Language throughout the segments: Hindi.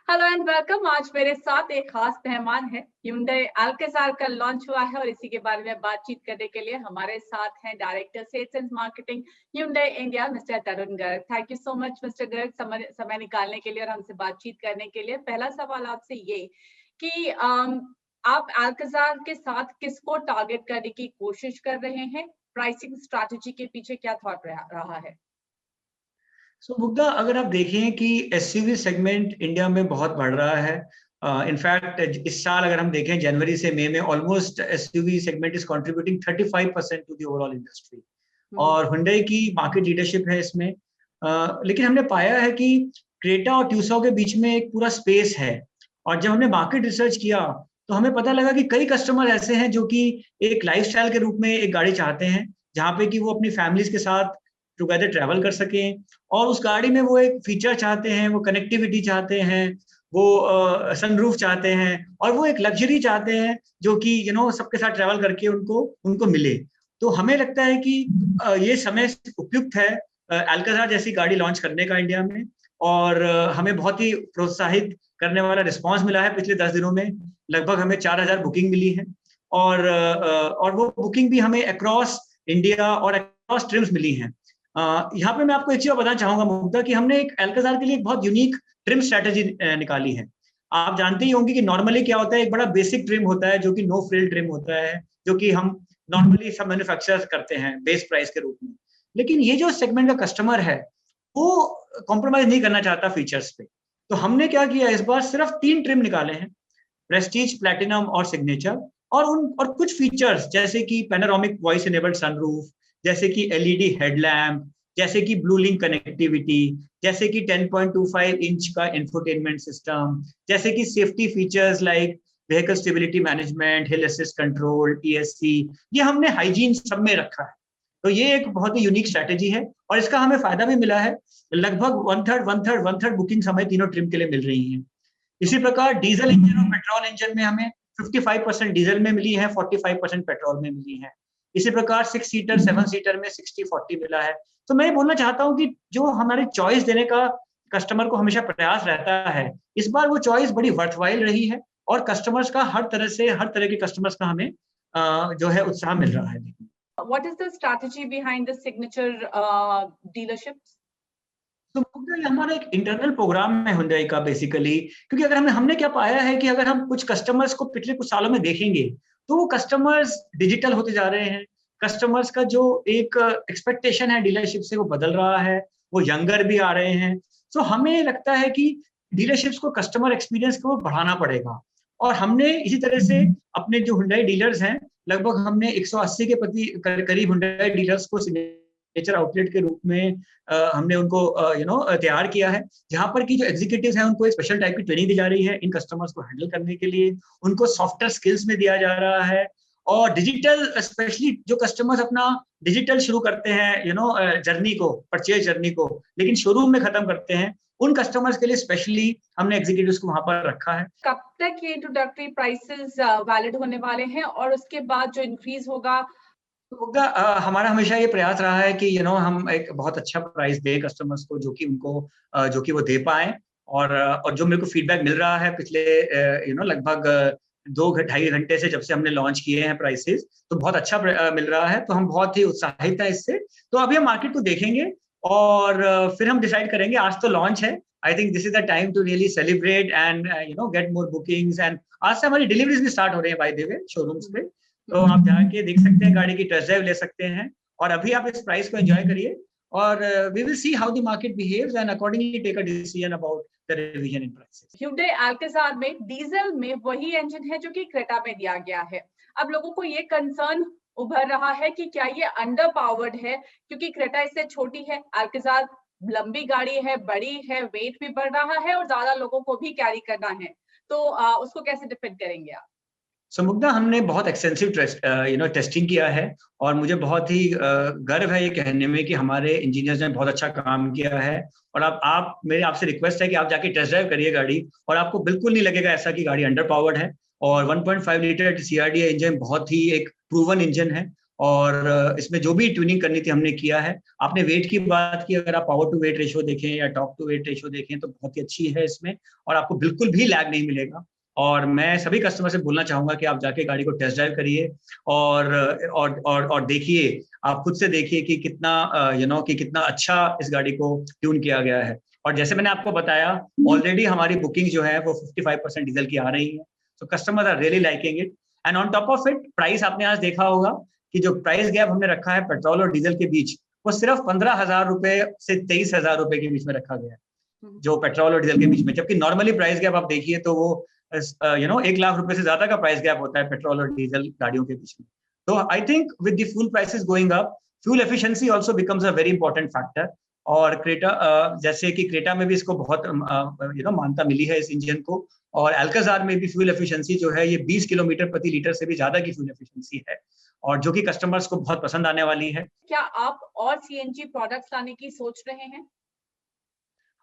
Hello and welcome. आज मेरे साथ एक खास मेहमान है। Hyundai Alcazar का लॉन्च हुआ है और इसी के बारे में बातचीत करने के लिए हमारे साथ हैं director sales and marketing Hyundai India mister Tarun Garg. Thank you so much mister Garg समय निकालने के लिए और हमसे बातचीत करने के लिए। पहला सवाल आपसे ये कि आप Alcazar के साथ किसको टारगेट करने की कोशिश कर रहे हैं? प्राइसिंग स्ट्रैटेजी के पीछे क्या थॉट रहा है? मुग्धा, अगर आप देखें कि एसयूवी सेगमेंट इंडिया में बहुत बढ़ रहा है। इनफैक्ट इस साल अगर हम देखें जनवरी से मई में almost SUV segment is contributing 35% to the overall industry और Hyundai की मार्केट लीडरशिप है इसमें। लेकिन हमने पाया है कि क्रेटा और ट्यूसो के बीच में एक पूरा स्पेस है और जब हमने मार्केट रिसर्च किया तो हमें पता लगा कि कई कस्टमर ऐसे हैं जो कि एक लाइफस्टाइल के रूप में एक गाड़ी चाहते हैं जहाँ पे कि वो अपनी फैमिलीज के साथ टुगेदर ट्रैवल कर सकें और उस गाड़ी में वो एक फीचर चाहते हैं, वो कनेक्टिविटी चाहते हैं, वो सनरूफ चाहते हैं और वो एक लग्जरी चाहते हैं जो कि सबके साथ ट्रैवल करके उनको उनको मिले। तो हमें लगता है कि ये समय उपयुक्त है अल्काज़ार जैसी गाड़ी लॉन्च करने का इंडिया में और हमें बहुत ही प्रोत्साहित करने वाला रिस्पांस मिला है। पिछले 10 दिनों में लगभग हमें 4000 बुकिंग मिली है और वो बुकिंग भी हमें अक्रॉस इंडिया और अक्रॉस ट्रिम्स मिली हैं। यहाँ पे मैं आपको एक चीज बताना चाहूंगा मुग्धा कि हमने एक अल्काज़ार के लिए एक बहुत यूनिक ट्रिम स्ट्रेटेजी निकाली है। आप जानते ही होंगे कि नॉर्मली क्या होता है, एक बड़ा बेसिक ट्रिम होता है जो कि नो फ्रिल ट्रिम होता है, जो कि हम नॉर्मली सब मैन्युफैक्चरर्स करते हैं बेस प्राइस के रूप में। लेकिन ये जो सेगमेंट का कस्टमर है वो कॉम्प्रोमाइज नहीं करना चाहता फीचर्स पे। तो हमने क्या किया, इस बार सिर्फ 3 ट्रिम निकाले हैं, प्रेस्टीज, प्लैटिनम और सिग्नेचर। और कुछ फीचर्स जैसे कि पैनोरामिक वॉइस इनेबल्ड सनरूफ, जैसे कि एलईडी हेडलैम्प, जैसे कि ब्लू लिंक कनेक्टिविटी, जैसे कि 10.25 इंच का इंफोटेनमेंट सिस्टम, जैसे कि safety features like vehicle stability management, हिल असिस्ट कंट्रोल, ईएससी, ये हमने हाइजीन सब में रखा है। तो ये एक बहुत ही यूनिक स्ट्रैटेजी है और इसका हमें फायदा भी मिला है। लगभग वन थर्ड बुकिंग हमें तीनों ट्रिम के लिए मिल रही है। इसी प्रकार डीजल इंजन और पेट्रोल इंजन में हमें 55% डीजल में मिली है, 45% पेट्रोल में मिली है। इसी प्रकार 6 सीटर 7 सीटर में 60-40 मिला है। तो मैं बोलना चाहता हूँ कि जो हमारी चॉइस देने का कस्टमर को हमेशा प्रयास रहता है, इस बार वो चॉइस बड़ी वर्थवाइल रही है और कस्टमर्स का हर तरह के कस्टमर्स का हमें जो है उत्साह मिल रहा है। What is the strategy behind the signature dealerships? तो हमारा एक इंटरनल प्रोग्राम है Hyundai का बेसिकली, क्योंकि अगर हमने क्या पाया है कि अगर हम कुछ कस्टमर्स को पिछले कुछ सालों में देखेंगे तो वो कस्टमर्स डिजिटल होते जा रहे हैं। कस्टमर्स का जो एक एक्सपेक्टेशन है डीलरशिप से वो बदल रहा है, वो यंगर भी आ रहे हैं। तो हमें लगता है कि डीलरशिप्स को कस्टमर एक्सपीरियंस को बढ़ाना पड़ेगा और हमने इसी तरह से अपने जो Hyundai डीलर्स हैं, लगभग हमने 180 के करीब Hyundai डीलर्स को नेचर आउटलेट के रूप में हमने उनको तैयार किया है, जहां पर की जो एग्जीक्यूटिव्स हैं उनको एक स्पेशल टाइप की ट्रेनिंग दी जा रही है इन कस्टमर्स को हैंडल करने के लिए। उनको सॉफ्टवेयर स्किल्स में दिया जा रहा है और डिजिटल, स्पेशली जो कस्टमर्स अपना डिजिटल शुरू करते हैं जर्नी को, परचेज जर्नी को, लेकिन शोरूम में खत्म करते हैं, उन कस्टमर्स के लिए स्पेशली हमने एग्जीक्यूटिव्स को वहां पर रखा है। कब तक ये इंट्रोडक्टरी प्राइसेस वैलिड होने वाले हैं और उसके बाद जो इंक्रीज होगा? तो हमारा हमेशा ये प्रयास रहा है कि हम एक बहुत अच्छा प्राइस दें कस्टमर्स को, जो कि उनको जो कि वो दे पाए। और जो मेरे को फीडबैक मिल रहा है पिछले लगभग 2-2.5 घंटे से, जब से हमने लॉन्च किए हैं प्राइसेस, तो बहुत अच्छा मिल रहा है। तो हम बहुत ही उत्साहित हैं इससे। तो अभी हम मार्केट को देखेंगे और फिर हम डिसाइड करेंगे। आज तो लॉन्च है, I think this is the time to really celebrate and get more bookings. And आज से हमारी डिलीवरीज भी स्टार्ट हो रही है बाय द वे शोरूम्स पे, तो आप जाके देख सकते हैं, गाड़ी की टेस्ट ड्राइव ले सकते हैं और अभी आप इस प्राइस को एंजॉय करिए और we will see how the market behaves and accordingly take a decision about the revision in prices. Hyundai Alcazar में डीजल में वही इंजन है जो कि क्रेटा में दिया गया है। अब लोगों को ये कंसर्न उभर रहा है कि क्या ये अंडर पावर्ड है, क्योंकि क्रेटा इससे छोटी है, Alcazar लंबी गाड़ी है, बड़ी है, वेट भी बढ़ रहा है और ज्यादा लोगों को भी कैरी करना है। तो उसको कैसे डिफेंड करेंगे आप? मुग्धा, हमने बहुत एक्सटेंसिव टेस्टिंग किया है और मुझे बहुत ही गर्व है ये कहने में कि हमारे इंजीनियर्स ने बहुत अच्छा काम किया है। और आप मेरे आपसे रिक्वेस्ट है कि आप जाके टेस्ट ड्राइव करिए गाड़ी और आपको बिल्कुल नहीं लगेगा ऐसा कि गाड़ी अंडर पावर्ड है। और 1.5 लीटर CRDA इंजन बहुत ही एक प्रूवन इंजन है और इसमें जो भी ट्यूनिंग करनी थी हमने किया है। आपने वेट की बात की, अगर आप पावर टू वेट रेशियो देखें या टॉप टू वेट रेशियो देखें तो बहुत ही अच्छी है इसमें, और आपको बिल्कुल भी लैग नहीं मिलेगा। और मैं सभी कस्टमर से बोलना चाहूंगा कि आप जाके गाड़ी को टेस्ट ड्राइव करिए और देखिए, आप खुद से देखिए कि कितना कि कितना अच्छा इस गाड़ी को ट्यून किया गया है। और जैसे मैंने आपको बताया, ऑलरेडी हमारी बुकिंग जो है वो 55% डीजल की आ रही है, so customer are really liking it. And on top of it, price आपने आज देखा होगा कि जो प्राइस गैप हमने रखा है पेट्रोल और डीजल के बीच, वो सिर्फ 15,000 रुपए से 23,000 रुपए के बीच में रखा गया है, जो पेट्रोल और डीजल के बीच में। जबकि नॉर्मली प्राइस गैप आप देखिए तो वो 1 लाख रुपए से ज्यादा का प्राइस गैप होता है पेट्रोल और डीजल गाड़ियों के बीच में। तो I think with the fuel prices going up, fuel efficiency also becomes a very important factor. और क्रेटा, जैसे कि क्रेटा में भी इसको बहुत मान्यता मिली है इस इंजन को, और अल्काजार में भी फ्यूल एफिशिएंसी जो है ये 20 किलोमीटर प्रति लीटर से भी ज्यादा की फ्यूल एफिशिएंसी है, और जो कि कस्टमर्स को बहुत पसंद आने वाली है। क्या आप और सीएनजी प्रोडक्ट्स लाने की सोच रहे हैं?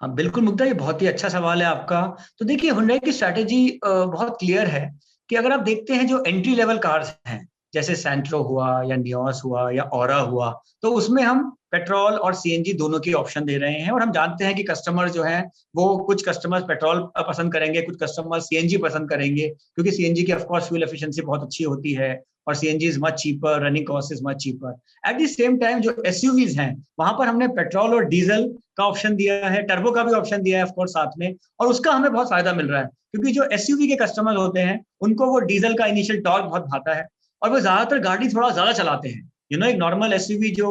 हाँ बिल्कुल मुग्धा, ये बहुत ही अच्छा सवाल है आपका। तो देखिए, हुंडई की स्ट्रैटेजी बहुत क्लियर है कि अगर आप देखते हैं जो एंट्री लेवल कार्स हैं, जैसे सैंट्रो हुआ या नियोस हुआ या ऑरा हुआ, तो उसमें हम पेट्रोल और सीएनजी दोनों की ऑप्शन दे रहे हैं। और हम जानते हैं कि कस्टमर जो हैं वो कुछ कस्टमर्स पेट्रोल पसंद करेंगे, कुछ कस्टमर सीएनजी पसंद करेंगे, क्योंकि सीएनजी की ऑफकोर्स फ्यूल एफिशिएंसी बहुत अच्छी होती है और CNG is much cheaper, running cost is much cheaper. Eight the same time जो एसयूवीज हैं वहां पर हमने पेट्रोल और डीजल का ऑप्शन दिया है, टर्बो का भी ऑप्शन दिया है ऑफकोर्स साथ में, और उसका हमें बहुत फायदा मिल रहा है, क्योंकि जो एसयूवी के कस्टमर होते हैं उनको वो डीजल का इनिशियल टॉर्क बहुत भाता है और वो ज्यादातर गाड़ी थोड़ा ज्यादा चलाते हैं। एक नॉर्मल एसयूवी जो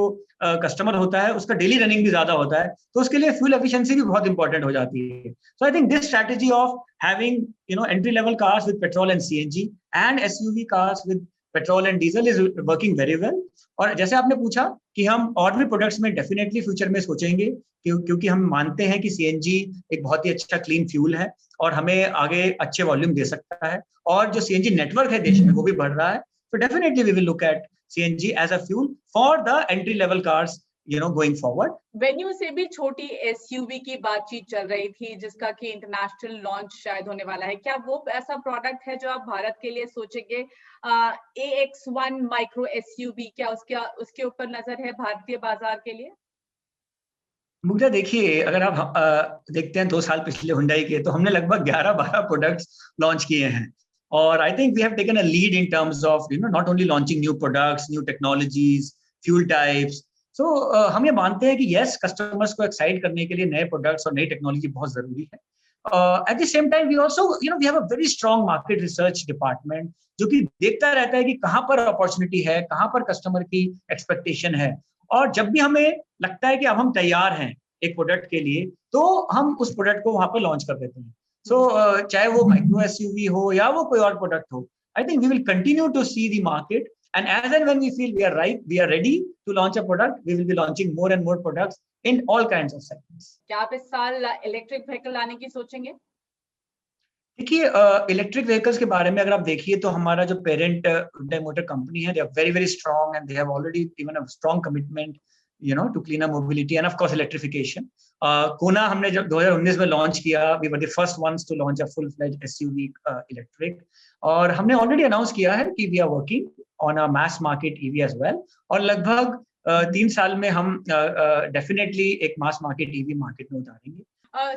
कस्टमर होता है उसका डेली रनिंग भी ज्यादा होता है, तो उसके लिए फ्यूल एफिशिएंसी भी बहुत इंपॉर्टेंट हो जाती है। So I think this strategy of having entry level cars with petrol and CNG and SUV cars with petrol and diesel is working very well. और जैसे आपने पूछा कि हम और भी प्रोडक्ट्स में डेफिनेटली फ्यूचर में सोचेंगे, क्योंकि हम मानते हैं कि सीएनजी एक बहुत ही अच्छा क्लीन फ्यूल है और हमें आगे अच्छे वॉल्यूम दे सकता है, और जो सीएनजी नेटवर्क है देश में वो भी बढ़ रहा है। तो definitely we will look at CNG as a fuel for the entry level cars going forward. Venue से भी छोटी एसयूवी की बातचीत चल रही थी, जिसका कि इंटरनेशनल लॉन्च शायद होने वाला है। क्या वो ऐसा प्रोडक्ट है जो आप भारत के लिए सोचेंगे? AX1 माइक्रो एसयूवी, क्या उसके ऊपर नजर है भारतीय बाजार के लिए? मुझे देखिए, अगर आप देखते हैं 2 साल पिछले हुंडई के, तो हमने लगभग 11-12 प्रोडक्ट्स लॉन्च किए हैं, और I think we have taken a lead in terms of not only launching new products, new technologies, fuel types. So हम ये मानते हैं कि यस, कस्टमर्स को एक्साइट करने के लिए नए प्रोडक्ट्स और नई टेक्नोलॉजी बहुत जरूरी है। At the same time we also we have a very strong market research department, जो कि देखता रहता है कि कहाँ पर अपॉर्चुनिटी है, कहाँ पर कस्टमर की एक्सपेक्टेशन है, और जब भी हमें लगता है कि अब हम तैयार हैं एक प्रोडक्ट के लिए, तो हम उस प्रोडक्ट को वहां पर लॉन्च कर देते हैं। सो चाहे वो माइक्रो एसयूवी हो या वो कोई और प्रोडक्ट हो, I think we will continue to see the market, and as and when we feel we are right, we are ready to launch a product, we will be launching more and more products in all kinds of segments. क्या आप इस साल इलेक्ट्रिक व्हीकल लाने की सोचेंगे? देखिए, इलेक्ट्रिक व्हीकल्स के बारे में अगर आप देखिए तो हमारा जो पेरेंट Hyundai मोटर कंपनी है, they are very very strong and they have already given a strong commitment to cleaner mobility and of course electrification. Kona हमने जब 2019 में लॉन्च किया, we were the first ones to launch a full fledged SUV electric, और हमने ऑलरेडी अनाउंस किया है कि we are working on a mass market EV as well, और लगभग 3 साल में हम डेफिनेटली एक मास मार्केट ईवी मार्केट में उतारेंगे।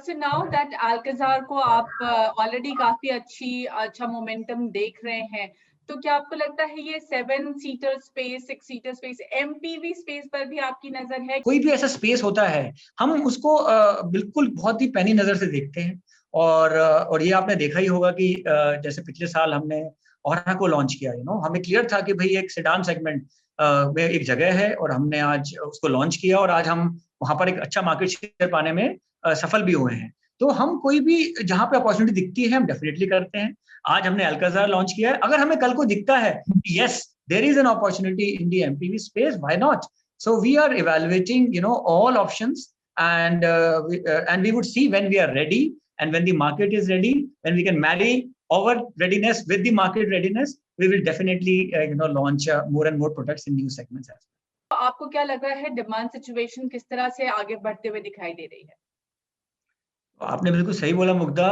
So now that Alcazar को आप ऑलरेडी काफी अच्छा मोमेंटम देख रहे हैं, तो क्या आपको लगता है ये 7 seater space, 6 seater space, MPV space पर भी आपकी नजर है? कोई भी ऐसा स्पेस होता है, हम उसको बिल्कुल बहुत ही पैनी नजर से देखते हैं, और ये आपने देखा ही होगा कि जैसे पिछले साल हमने ऑरा को लॉन्च किया, हमें क्लियर था कि भाई एक सेडान सेगमेंट में एक जगह है, और हमने आज उसको लॉन्च किया, और आज हम वहां पर एक अच्छा मार्केट शेयर पाने में सफल भी हुए हैं। तो हम कोई भी जहां पे अपॉर्चुनिटी दिखती है हम डेफिनेटली करते हैं। आज हमने अल्काजार लॉन्च किया है, अगर हमें कल को दिखता है yes there is an opportunity in the MPV space, why not? So we are evaluating, all options, and we would see when we are ready, and when the market is ready, when we can marry our readiness with the market readiness, we will definitely, launch more and more products in new segments as well. आपको क्या लग रहा है डिमांड सिचुएशन किस तरह से आगे बढ़ते हुए दिखाई दे रही है? आपने बिल्कुल सही बोला मुग्धा।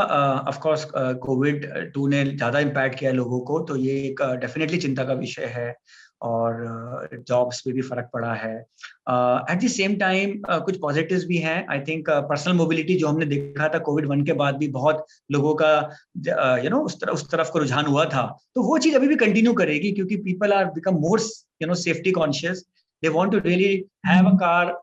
ऑफ कोर्स कोविड 2 ने ज्यादा इम्पैक्ट किया है लोगों को, तो ये एक डेफिनेटली चिंता का विषय है, और जॉब्स पे भी फर्क पड़ा है। एट द सेम टाइम कुछ पॉजिटिव्स भी हैं। आई थिंक पर्सनल मोबिलिटी जो हमने देखा था कोविड-1 के बाद भी बहुत लोगों का उस तरफ को रुझान हुआ था, तो वो चीज अभी भी कंटिन्यू करेगी, क्योंकि people are become more safety conscious. They want to really have a car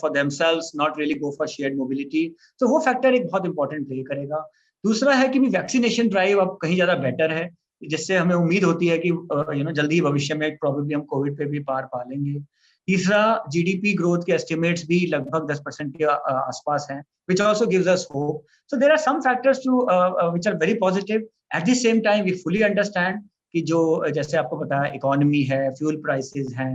for themselves, not really go for shared mobility. तो वो फैक्टर एक बहुत इंपॉर्टेंट प्ले करेगा। दूसरा है कि भी वैक्सीनेशन ड्राइव अब कहीं ज्यादा बेटर है, जिससे हमें उम्मीद होती है कि जल्दी भविष्य में प्रोबेबली हम कोविड पे भी पार पा लेंगे। तीसरा, जीडीपी ग्रोथ के एस्टिमेट्स भी लगभग 10% के आसपास हैं, which also gives us hope. So there are some factors which are very positive. At the same time, we fully understand कि जो जैसे आपको पता है इकोनॉमी है, फ्यूल प्राइसेस हैं,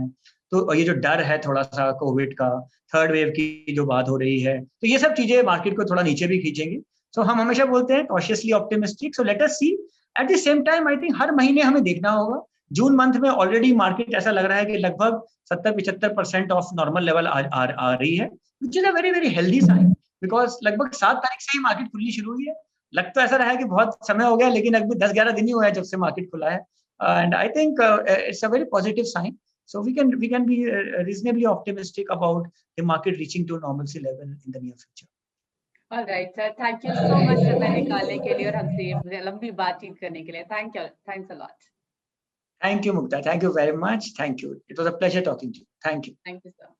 तो ये जो डर है थोड़ा सा कोविड का, थर्ड वेव की जो बात हो रही है, तो ये सब चीजें मार्केट को थोड़ा नीचे भी खींचेंगी। सो हम हमेशा बोलते हैं cautiously optimistic. So let us see. At the same time I think हर महीने हमें देखना होगा। जून मंथ में ऑलरेडी मार्केट ऐसा लग रहा है कि लगभग 70-75% ऑफ नॉर्मल लेवल आ रही है, which is a very very healthy sign, because लगभग 7 तारीख से ही मार्केट खुलनी शुरू हुई है। लग तो ऐसा रहा है कि बहुत समय हो गया, लेकिन अभी 10-11 दिन ही हुआ है जब से मार्केट खुला है, and I think it's a very positive sign. So we can be reasonably optimistic about the market reaching to normalcy level in the near future. All right, sir. Thank you so much समय निकालने के लिए और हमसे लंबी बातचीत करने के लिए. Thanks a lot. Thank you, Mukta. Thank you very much. Thank you. It was a pleasure talking to you. Thank you. Thank you, sir.